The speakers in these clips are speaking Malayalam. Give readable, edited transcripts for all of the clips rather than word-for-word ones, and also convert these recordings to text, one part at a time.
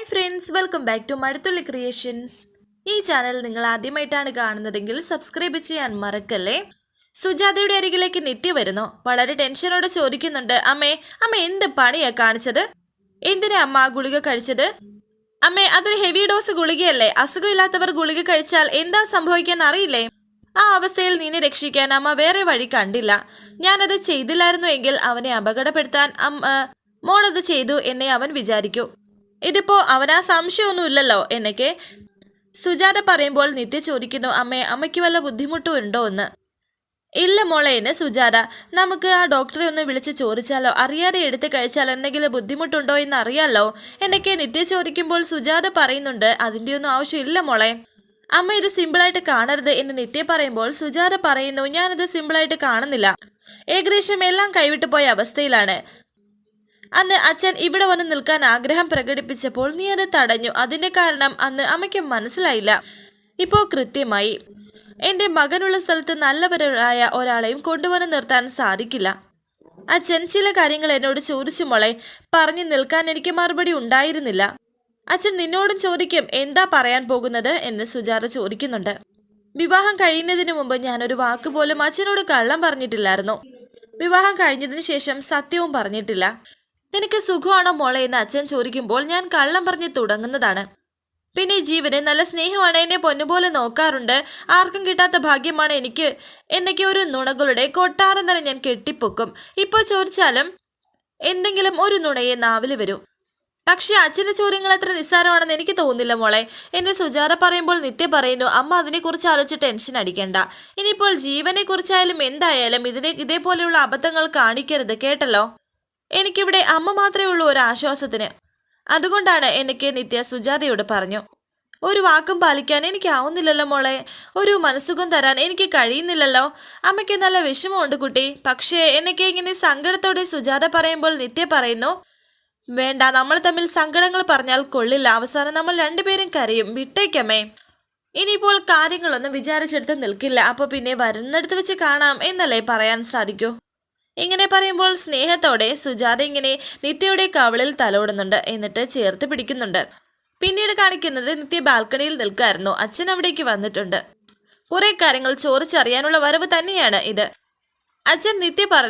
Hi friends, welcome back to Mazhathulli creations. ഈ ചാനൽ നിങ്ങൾ ആദ്യമായിട്ടാണ് കാണുന്നതെങ്കിൽ സബ്സ്ക്രൈബ് ചെയ്യാൻ മറക്കല്ലേ. സുജാതയുടെ അരികിലേക്ക് നിത്യ വരുന്നു. വളരെ ടെൻഷനോടെ ചോദിക്കുന്നുണ്ട്, അമ്മേ അമ്മ എന്ത് പണിയാ കാണിച്ചത്? എന്തിനാ അമ്മ ആ ഗുളിക കഴിച്ചത്? അമ്മേ, അതൊരു ഹെവി ഡോസ് ഗുളികയല്ലേ. അസുഖമില്ലാത്തവർ ഗുളിക കഴിച്ചാൽ എന്താ സംഭവിക്കാൻ അറിയില്ലേ? ആ അവസ്ഥയിൽ നിന്നെ രക്ഷിക്കാൻ അമ്മ വേറെ വഴി കണ്ടില്ല. ഞാനത് ചെയ്തില്ലായിരുന്നു എങ്കിൽ അവനെ അപകടപ്പെടുത്താൻ മോളത് ചെയ്തു എന്നെ അവൻ വിചാരിക്കൂ. ഇതിപ്പോ അവനാ സംശയമൊന്നുമില്ലല്ലോ എന്നൊക്കെ സുജാത പറയുമ്പോൾ നിത്യ ചോദിക്കുന്നു, അമ്മയ്ക്ക് വല്ല ബുദ്ധിമുട്ടും ഉണ്ടോ എന്ന്. ഇല്ല മോളെ എന്ന് സുജാത. നമുക്ക് ആ ഡോക്ടറെ ഒന്ന് വിളിച്ച് ചോദിച്ചാലോ? അറിയാതെ എടുത്ത് കഴിച്ചാൽ എന്തെങ്കിലും ബുദ്ധിമുട്ടുണ്ടോ എന്ന് അറിയാലോ എന്നൊക്കെ നിത്യ ചോദിക്കുമ്പോൾ സുജാത പറയുന്നുണ്ട്, അതിൻ്റെ ഒന്നും ആവശ്യമില്ല മോളെ. അമ്മ ഇത് സിമ്പിളായിട്ട് കാണരുത് എന്ന് നിത്യ പറയുമ്പോൾ സുജാത പറയുന്നു, ഞാനിത് സിമ്പിളായിട്ട് കാണുന്നില്ല. ഏകദേശം എല്ലാം കൈവിട്ടു പോയ അവസ്ഥയിലാണ്. അന്ന് അച്ഛൻ ഇവിടെ വന്ന് നിൽക്കാൻ ആഗ്രഹം പ്രകടിപ്പിച്ചപ്പോൾ നീ അത് തടഞ്ഞു. അതിന്റെ കാരണം അന്ന് അമ്മയ്ക്ക് മനസ്സിലായില്ല. ഇപ്പോൾ കൃത്യമായി. എൻ്റെ മകനുള്ള സ്ഥലത്ത് നല്ലവരായ ഒരാളെയും കൊണ്ടുവന്ന് നിർത്താൻ സാധിക്കില്ല. അച്ഛൻ ചില കാര്യങ്ങൾ എന്നോട് ചോദിച്ചു മോളെ. പറഞ്ഞു നിൽക്കാൻ എനിക്ക് മറുപടി ഉണ്ടായിരുന്നില്ല. അച്ഛൻ നിന്നോടും ചോദിക്കും എന്താ പറയാൻ പോകുന്നത് എന്ന് സുജാത ചോദിക്കുന്നുണ്ട്. വിവാഹം കഴിയുന്നതിന് മുമ്പ് ഞാനൊരു വാക്കുപോലും അച്ഛനോട് കള്ളം പറഞ്ഞിട്ടില്ലായിരുന്നു. വിവാഹം കഴിഞ്ഞതിന് ശേഷം സത്യവും പറഞ്ഞിട്ടില്ല. നിനക്ക് സുഖമാണോ മോളെ എന്ന് അച്ഛൻ ചോദിക്കുമ്പോൾ ഞാൻ കള്ളം പറഞ്ഞ് തുടങ്ങുന്നതാണ്. പിന്നെ ജീവന് നല്ല സ്നേഹമാണ്, എന്നെ പൊന്നുപോലെ നോക്കാറുണ്ട്, ആർക്കും കിട്ടാത്ത ഭാഗ്യമാണ് എനിക്ക് എന്നൊക്കെ ഒരു നുണകളുടെ കൊട്ടാരം തന്നെ ഞാൻ കെട്ടിപ്പൊക്കും. ഇപ്പോൾ ചോദിച്ചാലും എന്തെങ്കിലും ഒരു നുണയെ നാവിൽ വരൂ. പക്ഷെ അച്ഛൻ്റെ ചോദ്യങ്ങൾ അത്ര നിസ്സാരമാണെന്ന് എനിക്ക് തോന്നുന്നില്ല മോളെ എന്നെ സുജാത പറയുമ്പോൾ നിത്യ പറയുന്നു, അമ്മ അതിനെക്കുറിച്ച് ആലോചിച്ച് ടെൻഷൻ അടിക്കേണ്ട. ഇനിയിപ്പോൾ ജീവനെ കുറിച്ചായാലും എന്തായാലും ഇതേപോലെയുള്ള അബദ്ധങ്ങൾ കാണിക്കരുത്, കേട്ടല്ലോ. എനിക്കിവിടെ അമ്മ മാത്രമേ ഉള്ളൂ ഒരു ആശ്വാസത്തിന്. അതുകൊണ്ടാണ് എനിക്ക് നിത്യ സുജാതയോട് പറഞ്ഞു. ഒരു വാക്കും പാലിക്കാൻ എനിക്ക് ആവുന്നില്ലല്ലോ മോളെ. ഒരു മനസ്സുഖം തരാൻ എനിക്ക് കഴിയുന്നില്ലല്ലോ. അമ്മയ്ക്ക് നല്ല വിഷമമുണ്ട് കുട്ടി. പക്ഷേ എനിക്ക് ഇങ്ങനെ സങ്കടത്തോടെ സുജാത പറയുമ്പോൾ നിത്യ പറയുന്നു, വേണ്ട, നമ്മൾ തമ്മിൽ സങ്കടങ്ങൾ പറഞ്ഞാൽ കൊള്ളില്ല. അവസാനം നമ്മൾ രണ്ടുപേരും കരയും. വിട്ടേക്കമ്മേ. ഇനിയിപ്പോൾ കാര്യങ്ങളൊന്നും വിചാരിച്ചെടുത്ത് നിൽക്കില്ല. അപ്പോൾ പിന്നെ വരുന്നിടത്ത് വെച്ച് കാണാം എന്നല്ലേ പറയാൻ സാധിക്കൂ. ഇങ്ങനെ പറയുമ്പോൾ സ്നേഹത്തോടെ സുജാത ഇങ്ങനെ നിത്യയുടെ കവളിൽ തലോടുന്നുണ്ട്. എന്നിട്ട് ചേർത്ത് പിടിക്കുന്നുണ്ട്. പിന്നീട് കാണിക്കുന്നത് നിത്യ ബാൽക്കണിയിൽ നിൽക്കായിരുന്നു. അച്ഛൻ അവിടേക്ക് വന്നിട്ടുണ്ട്. കുറെ കാര്യങ്ങൾ ചോദിച്ചറിയാനുള്ള വരവ് തന്നെയാണ് ഇത്. അച്ഛൻ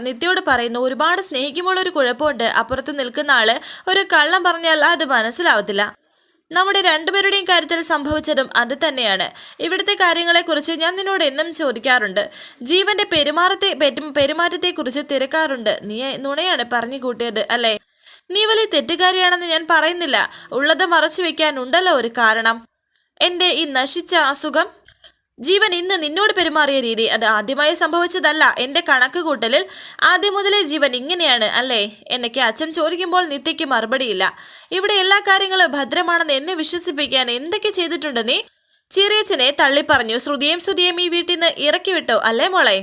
നിത്യയോട് പറയുന്നു, ഒരുപാട് സ്നേഹിക്കുമ്പോൾ ഒരു കുഴപ്പമുണ്ട്. അപ്പുറത്ത് നിൽക്കുന്ന ആള് ഒരു കള്ളം പറഞ്ഞാൽ അത് മനസ്സിലാവത്തില്ല. നമ്മുടെ രണ്ടുപേരുടെയും കാര്യത്തിൽ സംഭവിച്ചതും അത് തന്നെയാണ്. ഇവിടുത്തെ കാര്യങ്ങളെക്കുറിച്ച് ഞാൻ നിന്നോട് എന്നും ചോദിക്കാറുണ്ട്. ജീവന്റെ പെരുമാറ്റത്തെക്കുറിച്ച് തിരക്കാറുണ്ട്. നീ നുണയാണ് പറഞ്ഞു കൂട്ടിയത് അല്ലേ? നീ വലിയ തെറ്റുകാരിയാണെന്ന് ഞാൻ പറയുന്നില്ല. ഉള്ളത് മറച്ചു വെക്കാനുണ്ടല്ലോ ഒരു കാരണം. എൻ്റെ ഈ നശിച്ച അസുഖം. ജീവൻ ഇന്ന് നിന്നോട് പെരുമാറിയ രീതി അത് ആദ്യമായി സംഭവിച്ചതല്ല. എൻ്റെ കണക്ക് കൂട്ടലിൽ ആദ്യം മുതലേ ജീവൻ ഇങ്ങനെയാണ് അല്ലേ എന്നൊക്കെ അച്ഛൻ ചോദിക്കുമ്പോൾ നിത്യയ്ക്ക് മറുപടിയില്ല. ഇവിടെ എല്ലാ കാര്യങ്ങളും ഭദ്രമാണെന്ന് എന്നെ വിശ്വസിപ്പിക്കാൻ എന്തൊക്കെ ചെയ്തിട്ടുണ്ട് നീ? ചെറിയച്ഛനെ തള്ളിപ്പറഞ്ഞു. ശ്രുതിയും ഈ വീട്ടിൽ നിന്ന് ഇറക്കി വിട്ടു അല്ലേ മോളെ?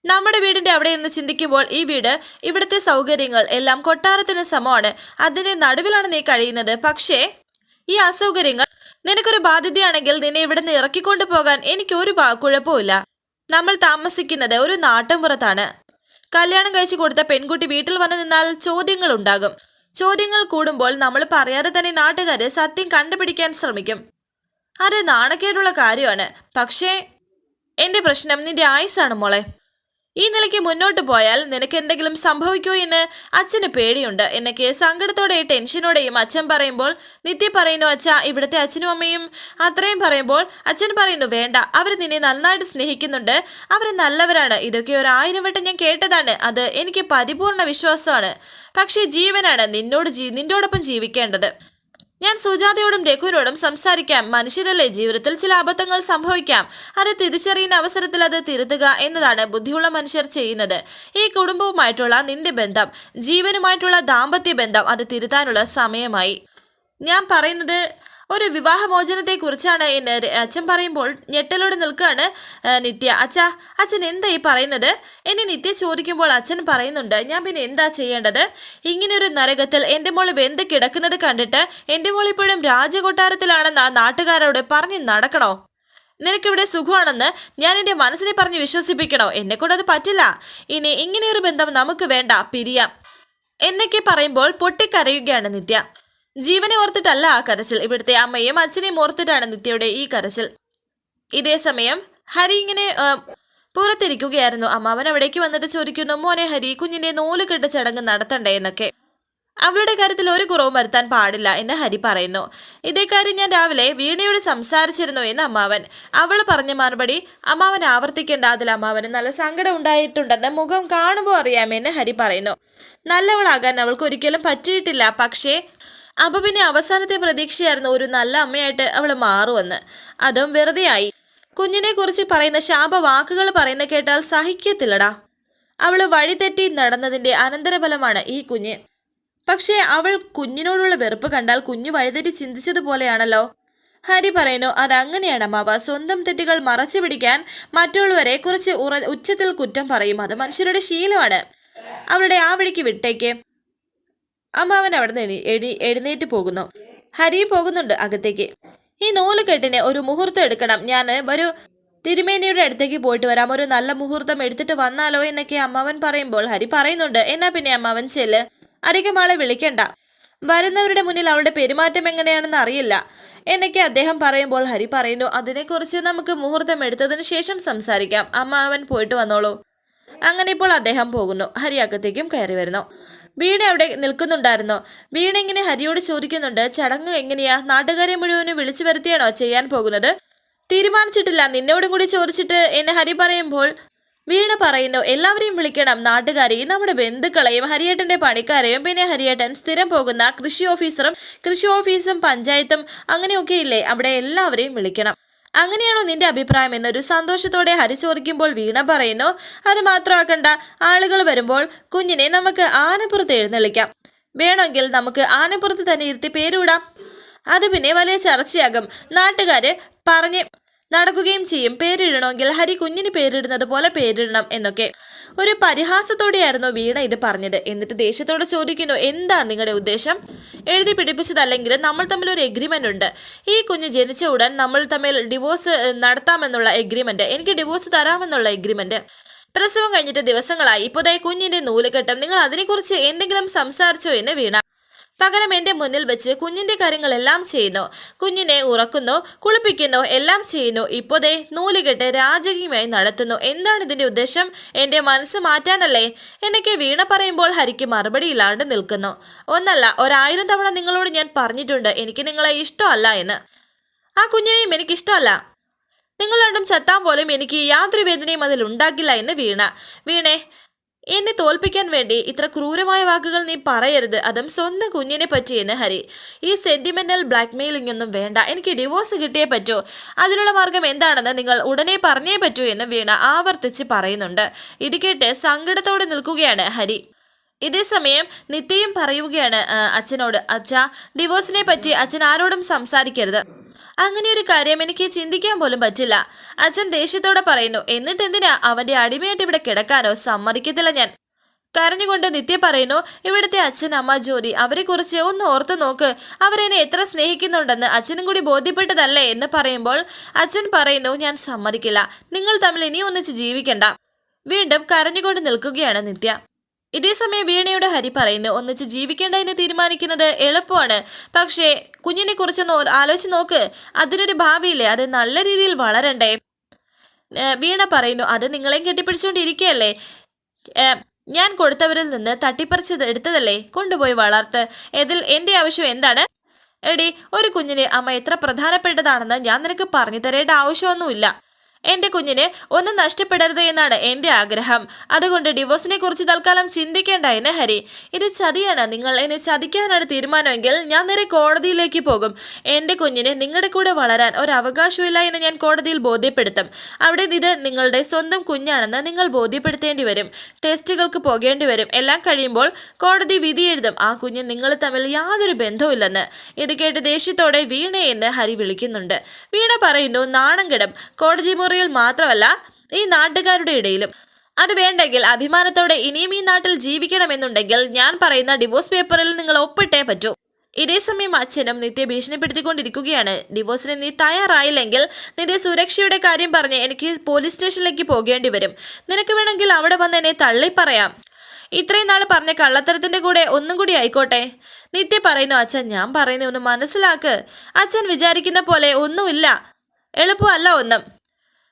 നമ്മുടെ വീടിന്റെ അവിടെ നിന്ന് ചിന്തിക്കുമ്പോൾ ഈ വീട്, ഇവിടുത്തെ സൗകര്യങ്ങൾ എല്ലാം കൊട്ടാരത്തിന് സമമാണ്. അതിന്റെ നടുവിലാണ് നീ കഴിയുന്നത്. പക്ഷേ ഈ അസൗകര്യങ്ങൾ നിനക്കൊരു ബാധ്യതയാണെങ്കിൽ നിന്നെ ഇവിടെ നിന്ന് ഇറക്കിക്കൊണ്ടു പോകാൻ എനിക്കൊരു കുഴപ്പമില്ല. നമ്മൾ താമസിക്കുന്നത് ഒരു നാട്ടിൻപുറത്താണ്. കല്യാണം കഴിച്ചു കൊടുത്ത പെൺകുട്ടി വീട്ടിൽ വന്നു നിന്നാൽ ചോദ്യങ്ങൾ ഉണ്ടാകും. ചോദ്യങ്ങൾ കൂടുമ്പോൾ നമ്മൾ പറയാതെ തന്നെ നാട്ടുകാര് സത്യം കണ്ടുപിടിക്കാൻ ശ്രമിക്കും. അത് നാണക്കേടുള്ള കാര്യമാണ്. പക്ഷേ എൻ്റെ പ്രശ്നം നിന്റെ ആയുസ്സാണ് മോളെ. ഈ നിലയ്ക്ക് മുന്നോട്ട് പോയാൽ നിനക്ക് എന്തെങ്കിലും സംഭവിക്കോ എന്ന് അച്ഛന് പേടിയുണ്ട് എന്നൊക്കെ സങ്കടത്തോടെയും ടെൻഷനോടെയും അച്ഛൻ പറയുമ്പോൾ നിത്യ പറയുന്നു, അച്ഛാ ഇവിടുത്തെ അച്ഛനും അമ്മയും അത്രയും പറയുമ്പോൾ അച്ഛൻ പറയുന്നു, വേണ്ട, അവർ നിന്നെ നന്നായിട്ട് സ്നേഹിക്കുന്നുണ്ട്, അവർ നല്ലവരാണ്. ഇതൊക്കെ 1000 വട്ടം ഞാൻ കേട്ടതാണ്. അത് എനിക്ക് പരിപൂർണ വിശ്വാസമാണ്. പക്ഷേ ജീവനാണ് നിന്നോടൊപ്പം ജീവിക്കേണ്ടത്. ഞാൻ സുജാതയോടും രഘുവിനോടും സംസാരിക്കാം. മനുഷ്യരല്ലേ, ജീവിതത്തിൽ ചില അബദ്ധങ്ങൾ സംഭവിക്കാം. അത് തിരിച്ചറിയുന്ന അവസരത്തിൽ അത് തിരുത്തുക എന്നതാണ് ബുദ്ധിയുള്ള മനുഷ്യർ ചെയ്യുന്നത്. ഈ കുടുംബവുമായിട്ടുള്ള നിന്റെ ബന്ധം, ജീവനുമായിട്ടുള്ള ദാമ്പത്യ ബന്ധം, അത് തിരുത്താനുള്ള സമയമായി. ഞാൻ പറയുന്നത് ഒരു വിവാഹമോചനത്തെ കുറിച്ചാണ് എന്ന് അച്ഛൻ പറയുമ്പോൾ ഞെട്ടലോടെ നിൽക്കുകയാണ് നിത്യ. അച്ഛൻ എന്താ ഈ പറയുന്നത് എന്നെ നിത്യ ചോദിക്കുമ്പോൾ അച്ഛൻ പറയുന്നുണ്ട്, ഞാൻ പിന്നെ എന്താ ചെയ്യേണ്ടത്? ഇങ്ങനെയൊരു നരകത്തിൽ എൻ്റെ മോള് വെന്ത് കിടക്കുന്നത് കണ്ടിട്ട് എൻ്റെ മോൾ ഇപ്പോഴും രാജകൊട്ടാരത്തിലാണെന്ന് ആ നാട്ടുകാരോട് പറഞ്ഞ് നടക്കണോ? നിനക്കിവിടെ സുഖമാണെന്ന് ഞാൻ എൻ്റെ മനസ്സിനെ പറഞ്ഞ് വിശ്വസിപ്പിക്കണോ? എന്നെക്കൊണ്ടത് പറ്റില്ല. ഇനി ഇങ്ങനെയൊരു ബന്ധം നമുക്ക് വേണ്ട, പിരിയാം എന്നൊക്കെ പറയുമ്പോൾ പൊട്ടിക്കരയുകയാണ് നിത്യ. ജീവനെ ഓർത്തിട്ടല്ല ആ കരച്ചിൽ, ഇവിടുത്തെ അമ്മയും അച്ഛനെയും ഓർത്തിട്ടാണ് നിത്യയുടെ ഈ കരച്ചിൽ. ഇതേ സമയം ഹരി ഇങ്ങനെ പുറത്തിരിക്കുകയായിരുന്നു. അമ്മാവൻ അവിടേക്ക് വന്നിട്ട് ചോദിക്കുന്നു, മോനെ ഹരി, കുഞ്ഞിന്റെ നൂലുകെട്ട് ചടങ്ങ് നടത്തണ്ടേ എന്നൊക്കെ. അവളുടെ കാര്യത്തിൽ ഒരു കുറവും വരുത്താൻ പാടില്ല എന്ന് ഹരി പറയുന്നു. ഇതേ കാര്യം ഞാൻ രാവിലെ വീണയോട് സംസാരിച്ചിരുന്നു എന്ന് അമ്മാവൻ. അവൾ പറഞ്ഞ മറുപടി അമ്മാവൻ ആവർത്തിക്കേണ്ട, അതിൽ അമ്മാവന് നല്ല സങ്കടം ഉണ്ടായിട്ടുണ്ടെന്ന് മുഖം കാണുമ്പോൾ അറിയാമെന്ന് ഹരി പറയുന്നു. നല്ലവളാകാൻ അവൾക്ക് ഒരിക്കലും പറ്റിയിട്ടില്ല, പക്ഷേ അപ്പൊ പിന്നെ അവസാനത്തെ പ്രതീക്ഷയായിരുന്നു ഒരു നല്ല അമ്മയായിട്ട് അവൾ മാറുമെന്ന്. അതും വെറുതെയായി. കുഞ്ഞിനെ കുറിച്ച് പറയുന്ന ശാപവാക്കുകൾ പറയുന്ന കേട്ടാൽ സഹിക്കത്തില്ലടാ. അവള് വഴിതെറ്റി നടന്നതിന്റെ അനന്തരഫലമാണ് ഈ കുഞ്ഞ്. പക്ഷേ അവൾ കുഞ്ഞിനോടുള്ള വെറുപ്പ് കണ്ടാൽ കുഞ്ഞു വഴിതെറ്റി ചിന്തിച്ചതുപോലെയാണല്ലോ. ഹരി പറയുന്നു, അതങ്ങനെയാണ് അമ്മാവ. സ്വന്തം തെറ്റുകൾ മറച്ചു പിടിക്കാൻ മറ്റുള്ളവരെ കുറിച്ച് ഉച്ചത്തിൽ കുറ്റം പറയും. അത് മനുഷ്യരുടെ ശീലമാണ്. അവളുടെ ആ വഴിക്ക് വിട്ടേക്ക്. അമ്മാവൻ അവിടെ നിന്ന് എഴുന്നേറ്റ് പോകുന്നു. ഹരിയും പോകുന്നുണ്ട് അകത്തേക്ക്. ഈ നൂലുകെട്ടിന് ഒരു മുഹൂർത്തം എടുക്കണം. ഞാൻ ഒരു തിരുമേനിയുടെ അടുത്തേക്ക് പോയിട്ട് വരാം, ഒരു നല്ല മുഹൂർത്തം എടുത്തിട്ട് വന്നാലോ എന്നൊക്കെ അമ്മാവൻ പറയുമ്പോൾ ഹരി പറയുന്നുണ്ട്, എന്നാ പിന്നെ അമ്മാവൻ ചെല്ല്, അധികം ആളെ വിളിക്കണ്ട, വരുന്നവരുടെ മുന്നിൽ അവളുടെ പെരുമാറ്റം എങ്ങനെയാണെന്ന് അറിയില്ല എന്നൊക്കെ അദ്ദേഹം പറയുമ്പോൾ ഹരി പറയുന്നു, അതിനെക്കുറിച്ച് നമുക്ക് മുഹൂർത്തം എടുത്തതിന് ശേഷം സംസാരിക്കാം, അമ്മാവൻ പോയിട്ട് വന്നോളൂ. അങ്ങനെ ഇപ്പോൾ അദ്ദേഹം പോകുന്നു. ഹരി അകത്തേക്കും കയറി വരുന്നു. വീണ അവിടെ നിൽക്കുന്നുണ്ടായിരുന്നു. വീണ ഇങ്ങനെ ഹരിയോട് ചോദിക്കുന്നുണ്ട്, ചടങ്ങ് എങ്ങനെയാ? നാട്ടുകാരെ മുഴുവനും വിളിച്ചു വരുത്തിയാണോ ചെയ്യാൻ പോകുന്നത്? തീരുമാനിച്ചിട്ടില്ല, നിന്നോടും കൂടി ചോദിച്ചിട്ട് എന്ന് ഹരി പറയുമ്പോൾ വീണ പറയുന്നു, എല്ലാവരെയും വിളിക്കണം, നാട്ടുകാരെയും നമ്മുടെ ബന്ധുക്കളെയും ഹരിയേട്ടന്റെ പണിക്കാരെയും പിന്നെ ഹരിയേട്ടൻ സ്ഥിരം പോകുന്ന കൃഷി ഓഫീസും പഞ്ചായത്തും അങ്ങനെയൊക്കെ ഇല്ലേ, അവിടെ എല്ലാവരെയും വിളിക്കണം. അങ്ങനെയാണോ നിന്റെ അഭിപ്രായം എന്നൊരു സന്തോഷത്തോടെ ഹരി ചോദിക്കുമ്പോൾ വീണ പറയുന്നു, അത് മാത്രമാക്കണ്ട, ആളുകൾ വരുമ്പോൾ കുഞ്ഞിനെ നമുക്ക് ആനപ്പുറത്ത് എഴുന്നള്ളിക്കാം, വേണമെങ്കിൽ നമുക്ക് ആനപ്പുറത്ത് തന്നെ ഇരുത്തി പേരിടാം, അത് പിന്നെ വലിയ ചർച്ചയാകും, നാട്ടുകാര് പറഞ്ഞ് നടക്കുകയും ചെയ്യും. പേരിടണമെങ്കിൽ ഹരി കുഞ്ഞിന് പേരിടുന്നത് പോലെ പേരിടണം എന്നൊക്കെ. ഒരു പരിഹാസത്തോടെയായിരുന്നു വീണ ഇത് പറഞ്ഞത്. എന്നിട്ട് ദേഷ്യത്തോടെ ചോദിക്കുന്നു, എന്താണ് നിങ്ങളുടെ ഉദ്ദേശം? എഴുതി പിടിപ്പിച്ചതല്ലെങ്കിൽ നമ്മൾ തമ്മിൽ ഒരു എഗ്രിമെന്റ് ഉണ്ട്. ഈ കുഞ്ഞ് ജനിച്ച ഉടൻ നമ്മൾ തമ്മിൽ ഡിവോഴ്സ് നടത്താമെന്നുള്ള എഗ്രിമെന്റ്, എനിക്ക് ഡിവോഴ്സ് തരാമെന്നുള്ള എഗ്രിമെന്റ്. പ്രസവം കഴിഞ്ഞിട്ട് ദിവസങ്ങളായി, ഇപ്പോഴേ കുഞ്ഞിന്റെ നൂലുകെട്ടം, നിങ്ങൾ അതിനെക്കുറിച്ച് എന്തെങ്കിലും സംസാരിച്ചോ എന്ന് വീണ. പകരം എൻ്റെ മുന്നിൽ വെച്ച് കുഞ്ഞിൻ്റെ കാര്യങ്ങളെല്ലാം ചെയ്യുന്നു, കുഞ്ഞിനെ ഉറക്കുന്നു, കുളിപ്പിക്കുന്നു, എല്ലാം ചെയ്യുന്നു. ഇപ്പോഴേ നൂലുകെട്ട് രാജകീയമായി നടത്തുന്നു. എന്താണ് ഇതിൻ്റെ ഉദ്ദേശം? എൻ്റെ മനസ്സ് മാറ്റാനല്ലേ എന്നൊക്കെ വീണ പറയുമ്പോൾ ഹരിക്ക് മറുപടി ഇല്ലാണ്ട് നിൽക്കുന്നു. ഒന്നല്ല 1000 തവണ നിങ്ങളോട് ഞാൻ പറഞ്ഞിട്ടുണ്ട് എനിക്ക് നിങ്ങളെ ഇഷ്ടമല്ല എന്ന്. ആ കുഞ്ഞിനെയും എനിക്കിഷ്ടമല്ല. നിങ്ങൾ രണ്ടും ചത്താൻ പോലും എനിക്ക് യാതൊരു വേദനയും അതിൽ ഉണ്ടാക്കില്ല എന്ന് വീണേ, എന്നെ തോൽപ്പിക്കാൻ വേണ്ടി ഇത്ര ക്രൂരമായ വാക്കുകൾ നീ പറയരുത്, അതും സ്വന്തം കുഞ്ഞിനെ പറ്റിയെന്ന് ഹരി. ഈ സെന്റിമെന്റൽ ബ്ലാക്ക്മെയിലിംഗ് ഒന്നും വേണ്ട, എനിക്ക് ഡിവോഴ്സ് കിട്ടിയേ പറ്റൂ, അതിനുള്ള മാർഗം എന്താണെന്ന് നിങ്ങൾ ഉടനെ പറഞ്ഞേ പറ്റൂ എന്ന് വീണ ആവർത്തിച്ച് പറയുന്നുണ്ട്. ഇത് കേട്ട് സങ്കടത്തോടെ നിൽക്കുകയാണ് ഹരി. ഇതേസമയം നിത്യയും പറയുകയാണ് അച്ഛനോട്, അച്ഛാ, ഡിവോഴ്സിനെ പറ്റി അച്ഛൻ ആരോടും സംസാരിക്കരുത്, അങ്ങനെ ഒരു കാര്യം എനിക്ക് ചിന്തിക്കാൻ പോലും പറ്റില്ല. അച്ഛൻ ദേഷ്യത്തോടെ പറയുന്നു. എന്നിട്ട് എന്തിനാ അവന്റെ അടിമയായിട്ട് ഇവിടെ കിടക്കാനോ? സമ്മതിക്കത്തില്ല ഞാൻ. കരഞ്ഞുകൊണ്ട് നിത്യ പറയുന്നു, ഇവിടുത്തെ അച്ഛൻ അമ്മ ജോലി, അവരെ കുറിച്ച് ഒന്ന് ഓർത്തു നോക്ക്, അവരെന്നെ എത്ര സ്നേഹിക്കുന്നുണ്ടെന്ന് അച്ഛനും കൂടി ബോധ്യപ്പെട്ടതല്ലേ എന്ന് പറയുമ്പോൾ അച്ഛൻ പറയുന്നു, ഞാൻ സമ്മതിക്കില്ല, നിങ്ങൾ തമ്മിൽ ഇനി ഒന്നിച്ച് ജീവിക്കണ്ട. വീണ്ടും കരഞ്ഞുകൊണ്ട് നിൽക്കുകയാണ് നിത്യ. ഇതേസമയം വീണയുടെ ഹരി പറയുന്നു, ഒന്നിച്ച് ജീവിക്കേണ്ട എന്ന് തീരുമാനിക്കുന്നത് എളുപ്പമാണ്, പക്ഷേ കുഞ്ഞിനെ കുറിച്ചൊന്ന് ആലോചിച്ച് നോക്ക്, അതിനൊരു ഭാവിയില്ലേ, അത് നല്ല രീതിയിൽ വളരണ്ടേ. വീണ പറയുന്നു, അത് നിങ്ങളെയും കെട്ടിപ്പിടിച്ചുകൊണ്ടിരിക്കുകയല്ലേ, ഞാൻ കൊടുത്തവരിൽ നിന്ന് തട്ടിപ്പറിച്ചത് എടുത്തതല്ലേ, കൊണ്ടുപോയി വളർത്ത്, ഇതിൽ എൻ്റെ ആവശ്യം എന്താണ്? എടി, ഒരു കുഞ്ഞിന് അമ്മ എത്ര പ്രധാനപ്പെട്ടതാണെന്ന് ഞാൻ നിനക്ക് പറഞ്ഞു തരേണ്ട ആവശ്യമൊന്നുമില്ല. എൻ്റെ കുഞ്ഞിന് ഒന്നും നഷ്ടപ്പെടരുത് എന്നാണ് എൻ്റെ ആഗ്രഹം. അതുകൊണ്ട് ഡിവോഴ്സിനെ കുറിച്ച് തൽക്കാലം ചിന്തിക്കേണ്ട എന്ന് ഹരി. ഇത് ചതിയാണ്. നിങ്ങൾ എന്നെ ചതിക്കാനാണ് തീരുമാനമെങ്കിൽ ഞാൻ നേരെ കോടതിയിലേക്ക് പോകും. എൻ്റെ കുഞ്ഞിന് നിങ്ങളുടെ കൂടെ വളരാൻ ഒരു അവകാശമില്ല എന്ന് ഞാൻ കോടതിയിൽ ബോധ്യപ്പെടുത്തും. അവിടെ ഇത് നിങ്ങളുടെ സ്വന്തം കുഞ്ഞാണെന്ന് നിങ്ങൾ ബോധ്യപ്പെടുത്തേണ്ടി വരും. ടെസ്റ്റുകൾക്ക് പോകേണ്ടി വരും. എല്ലാം കഴിയുമ്പോൾ കോടതി വിധി എഴുതും ആ കുഞ്ഞ് നിങ്ങൾ തമ്മിൽ യാതൊരു ബന്ധവുമില്ലെന്ന്. ഇത് കേട്ട് ദേഷ്യത്തോടെ വീണയെന്ന് ഹരി വിളിക്കുന്നുണ്ട്. വീണ പറയുന്നു, നാണം കെടും, കോടതി മാത്രമല്ല ഈ നാട്ടുകാരുടെ ഇടയിലും. അത് വേണ്ടെങ്കിൽ അഭിമാനത്തോടെ ഇനിയും ഈ നാട്ടിൽ ജീവിക്കണമെന്നുണ്ടെങ്കിൽ ഞാൻ പറയുന്ന ഡിവോഴ്സ് പേപ്പറിൽ നിങ്ങൾ ഒപ്പിട്ടേ പറ്റൂ. ഇതേസമയം അച്ഛനും നിത്യ ഭീഷണിപ്പെടുത്തിക്കൊണ്ടിരിക്കുകയാണ്. ഡിവോഴ്സിന് നീ തയ്യാറായില്ലെങ്കിൽ നിന്റെ സുരക്ഷയുടെ കാര്യം പറഞ്ഞ് എനിക്ക് പോലീസ് സ്റ്റേഷനിലേക്ക് പോകേണ്ടി വരും. നിനക്ക് വേണമെങ്കിൽ അവിടെ വന്ന് എന്നെ തള്ളി പറയാം. ഇത്രയും നാൾ പറഞ്ഞ കള്ളത്തരത്തിന്റെ കൂടെ ഒന്നും കൂടി ആയിക്കോട്ടെ. നിത്യ പറയുന്നു, അച്ഛൻ ഞാൻ പറയുന്ന ഒന്ന് മനസ്സിലാക്ക്. അച്ഛൻ വിചാരിക്കുന്ന പോലെ ഒന്നുമില്ല, എളുപ്പമല്ല ഒന്നും.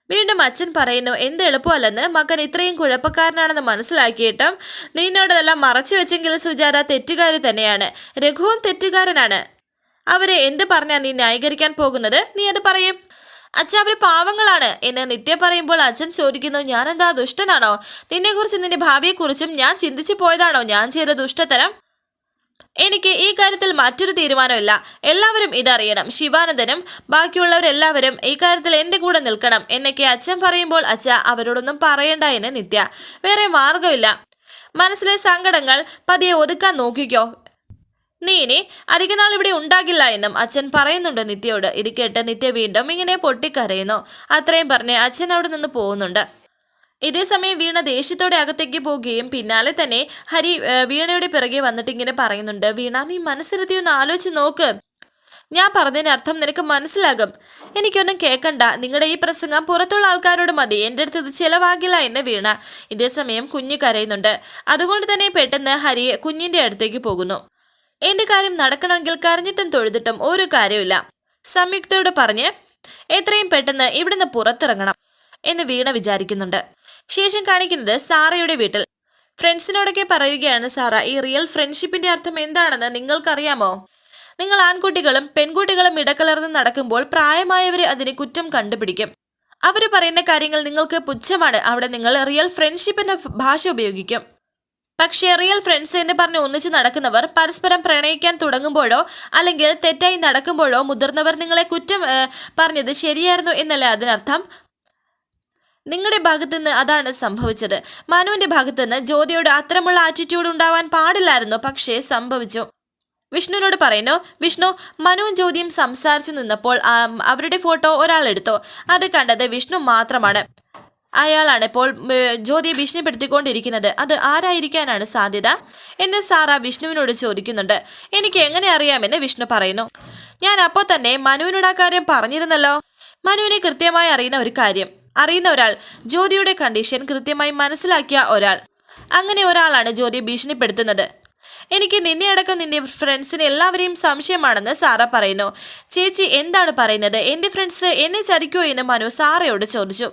വീണ്ടും അച്ഛൻ പറയുന്നു, എന്ത് എളുപ്പമല്ലെന്ന്. മകൻ ഇത്രയും കുഴപ്പക്കാരനാണെന്ന് മനസ്സിലാക്കിയിട്ടും നിന്നോടതെല്ലാം മറച്ചു വെച്ചെങ്കിൽ സുജാത തെറ്റുകാരി തന്നെയാണ്. രഘുവും തെറ്റുകാരനാണ്. അവരെ എന്ത് പറഞ്ഞാ നീ ന്യായീകരിക്കാൻ പോകുന്നത്? നീ അത് പറയും. അച്ഛൻ അവര് പാവങ്ങളാണ് എന്ന് നിത്യ പറയുമ്പോൾ അച്ഛൻ ചോദിക്കുന്നു, ഞാൻ എന്താ ദുഷ്ടനാണോ? നിന്നെക്കുറിച്ചും നിന്റെ ഭാവിയെക്കുറിച്ചും ഞാൻ ചിന്തിച്ചു പോയതാണോ ഞാൻ ചെയ്ത ദുഷ്ടതരം? എനിക്ക് ഈ കാര്യത്തിൽ മറ്റൊരു തീരുമാനമില്ല. എല്ലാവരും ഇതറിയണം. ശിവാനന്ദനും ബാക്കിയുള്ളവരെല്ലാവരും ഈ കാര്യത്തിൽ എൻ്റെ കൂടെ നിൽക്കണം എന്നൊക്കെ അച്ഛൻ പറയുമ്പോൾ, അച്ഛ അവരോടൊന്നും പറയണ്ട എന്ന് നിത്യ. വേറെ മാർഗമില്ല. മനസ്സിലെ സങ്കടങ്ങൾ പതിയെ ഒതുക്കാൻ നോക്കിക്കോ. നീ ഇനി അധികനാൾ ഇവിടെ ഉണ്ടാകില്ല എന്നും അച്ഛൻ പറയുന്നുണ്ട് നിത്യയോട്. ഇത് കേട്ട് നിത്യ വീണ്ടും ഇങ്ങനെ പൊട്ടിക്കരയുന്നു. അത്രയും പറഞ്ഞ് അച്ഛൻ അവിടെ നിന്ന് പോകുന്നുണ്ട്. ഇതേസമയം വീണ ദേഷ്യത്തോടെ അകത്തേക്ക് പോവുകയും പിന്നാലെ തന്നെ ഹരി വീണയുടെ പിറകെ വന്നിട്ട് ഇങ്ങനെ പറയുന്നുണ്ട്, വീണ നീ മനസ്സിരുത്തി ഒന്ന് ആലോചിച്ച് നോക്ക്. ഞാൻ പറഞ്ഞതിന് അർത്ഥം നിനക്ക് മനസ്സിലാകും. എനിക്കൊന്നും കേൾക്കണ്ട. നിങ്ങളുടെ ഈ പ്രസംഗം പുറത്തുള്ള ആൾക്കാരോട് മതി. എൻ്റെ അടുത്ത് ഇത് ചിലവാകില്ല എന്ന് വീണ. ഇതേസമയം കുഞ്ഞ് കരയുന്നുണ്ട്. അതുകൊണ്ട് തന്നെ പെട്ടെന്ന് ഹരി കുഞ്ഞിൻ്റെ അടുത്തേക്ക് പോകുന്നു. എൻ്റെ കാര്യം നടക്കണമെങ്കിൽ കരഞ്ഞിട്ടും തൊഴുതിട്ടും ഒരു കാര്യമില്ല. സംയുക്തയോട് പറഞ്ഞ് എത്രയും പെട്ടെന്ന് ഇവിടുന്ന് പുറത്തിറങ്ങണം എന്ന് വീണ വിചാരിക്കുന്നുണ്ട്. ശേഷം കാണിക്കുന്നത് സാറയുടെ വീട്ടിൽ. ഫ്രണ്ട്സിനോടൊക്കെ പറയുകയാണ്, സാറ ഈ റിയൽ ഫ്രണ്ട്ഷിപ്പിന്റെ അർത്ഥം എന്താണെന്ന് നിങ്ങൾക്കറിയാമോ? നിങ്ങൾ ആൺകുട്ടികളും പെൺകുട്ടികളും ഇടകലർന്ന് നടക്കുമ്പോൾ പ്രായമായവര് അതിന് കുറ്റം കണ്ടുപിടിക്കും. അവര് പറയുന്ന കാര്യങ്ങൾ നിങ്ങൾക്ക് പുച്ഛമാണ്. അവിടെ നിങ്ങൾ റിയൽ ഫ്രണ്ട്ഷിപ്പിന്റെ ഭാഷ ഉപയോഗിക്കും. പക്ഷേ റിയൽ ഫ്രണ്ട്സ് എന്ന് പറഞ്ഞ് ഒന്നിച്ച് നടക്കുന്നവർ പരസ്പരം പ്രണയിക്കാൻ തുടങ്ങുമ്പോഴോ അല്ലെങ്കിൽ തെറ്റായി നടക്കുമ്പോഴോ മുതിർന്നവർ നിങ്ങളെ കുറ്റം പറഞ്ഞത് ശരിയായിരുന്നു എന്നല്ല അതിനർത്ഥം. നിങ്ങളുടെ ഭാഗത്തുനിന്ന് അതാണ് സംഭവിച്ചത്. മനുവിന്റെ ഭാഗത്തുനിന്ന് ജ്യോതിയോട് അത്തരമുള്ള ആറ്റിറ്റ്യൂഡ് ഉണ്ടാവാൻ പാടില്ലായിരുന്നു, പക്ഷേ സംഭവിച്ചു. വിഷ്ണുവിനോട് പറയുന്നു, വിഷ്ണു മനുവും ജ്യോതിയും സംസാരിച്ചു നിന്നപ്പോൾ അവരുടെ ഫോട്ടോ ഒരാൾ എടുത്തു. അത് കണ്ടത് വിഷ്ണു മാത്രമാണ്. അയാളാണ് ഇപ്പോൾ ജ്യോതിയെ ഭീഷണിപ്പെടുത്തിക്കൊണ്ടിരിക്കുന്നത്. അത് ആരായിരിക്കാനാണ് സാധ്യത എന്ന് സാറ വിഷ്ണുവിനോട് ചോദിക്കുന്നുണ്ട്. എനിക്ക് എങ്ങനെ അറിയാമെന്ന് വിഷ്ണു പറയുന്നു. ഞാൻ അപ്പോൾ തന്നെ മനുവിനോട് ആ കാര്യം പറഞ്ഞിരുന്നല്ലോ. മനുവിനെ കൃത്യമായി അറിയുന്ന ഒരാൾ, ജ്യോതിയുടെ കണ്ടീഷൻ കൃത്യമായി മനസ്സിലാക്കിയ ഒരാൾ, അങ്ങനെ ഒരാളാണ് ജ്യോതിയെ ഭീഷണിപ്പെടുത്തുന്നത്. എനിക്ക് നിന്നെ അടക്കം നിന്റെ ഫ്രണ്ട്സിന് എല്ലാവരെയും സംശയമാണെന്ന് സാറ പറയുന്നു. ചേച്ചി എന്താണ് പറയുന്നത്? എൻ്റെ ഫ്രണ്ട്സ് എന്നെ ചതിക്കോ എന്ന് മനു സാറയോട് ചോദിച്ചു.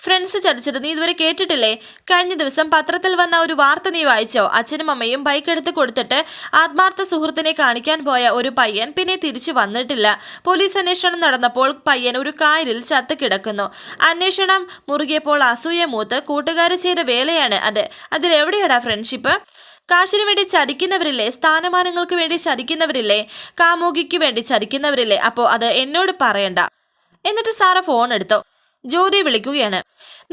ഫ്രണ്ട്സ് ചതിച്ചിട്ട് നീ ഇതുവരെ കേട്ടിട്ടില്ലേ? കഴിഞ്ഞ ദിവസം പത്രത്തിൽ വന്ന ഒരു വാർത്ത നീ വായിച്ചോ? അച്ഛനും അമ്മയും ബൈക്ക് എടുത്ത് കൊടുത്തിട്ട് ആത്മാർത്ഥ സുഹൃത്തിനെ കാണിക്കാൻ പോയ ഒരു പയ്യൻ പിന്നെ തിരിച്ചു വന്നിട്ടില്ല. പോലീസ് അന്വേഷണം നടന്നപ്പോൾ പയ്യൻ ഒരു കായലിൽ ചത്ത് കിടക്കുന്നു. അന്വേഷണം മുറുകിയപ്പോൾ അസൂയ മൂത്ത് കൂട്ടുകാർ ചെയ്ത വേലയാണ് അത്. അതിലെവിടെയാടാ ഫ്രണ്ട്ഷിപ്പ്? കാശിന് വേണ്ടി ചതിക്കുന്നവരില്ലേ? സ്ഥാനമാനങ്ങൾക്ക് വേണ്ടി ചതിക്കുന്നവരില്ലേ? കാമുകിക്ക് വേണ്ടി ചതിക്കുന്നവരില്ലേ? അപ്പോൾ അത് എന്നോട് പറയണ്ട. എന്നിട്ട് സാറ ഫോൺ എടുത്തു. ജ്യോതി വിളിക്കുകയാണ്.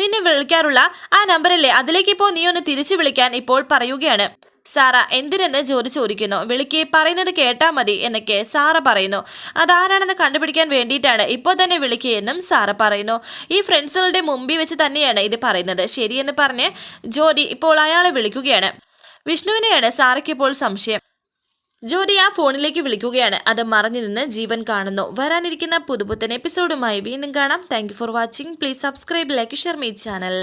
നിന്നെ വിളിക്കാറുള്ള ആ നമ്പറല്ലേ, അതിലേക്ക് ഇപ്പോൾ നീ ഒന്ന് തിരിച്ചു വിളിക്കാൻ ഇപ്പോൾ പറയുകയാണ്. സാറ എന്തിനെന്ന് ജ്യോതി ചോദിക്കുന്നു. വിളിക്ക്, പറയുന്നത് കേട്ടാ മതി എന്നൊക്കെ സാറ പറയുന്നു. അതാരാണെന്ന് കണ്ടുപിടിക്കാൻ വേണ്ടിയിട്ടാണ്, ഇപ്പോൾ തന്നെ വിളിക്കുകയെന്നും സാറ പറയുന്നു. ഈ ഫ്രണ്ട്സുകളുടെ മുമ്പിൽ വെച്ച് തന്നെയാണ് ഇത് പറയുന്നത്. ശരിയെന്ന് പറഞ്ഞ് ജ്യോതി ഇപ്പോൾ അയാളെ വിളിക്കുകയാണ്. വിഷ്ണുവിനെയാണ് സാറയ്ക്ക് ഇപ്പോൾ സംശയം. ജ്യോതി ആ ഫോണിലേക്ക് വിളിക്കുകയാണ്. അത് മറഞ്ഞു നിന്ന് ജീവൻ കാണുന്നു. വരാനിരിക്കുന്ന പുതുപുത്തൻ എപ്പിസോഡുമായി വീണ്ടും കാണാം. Thank you for watching. Please subscribe, like, share my channel.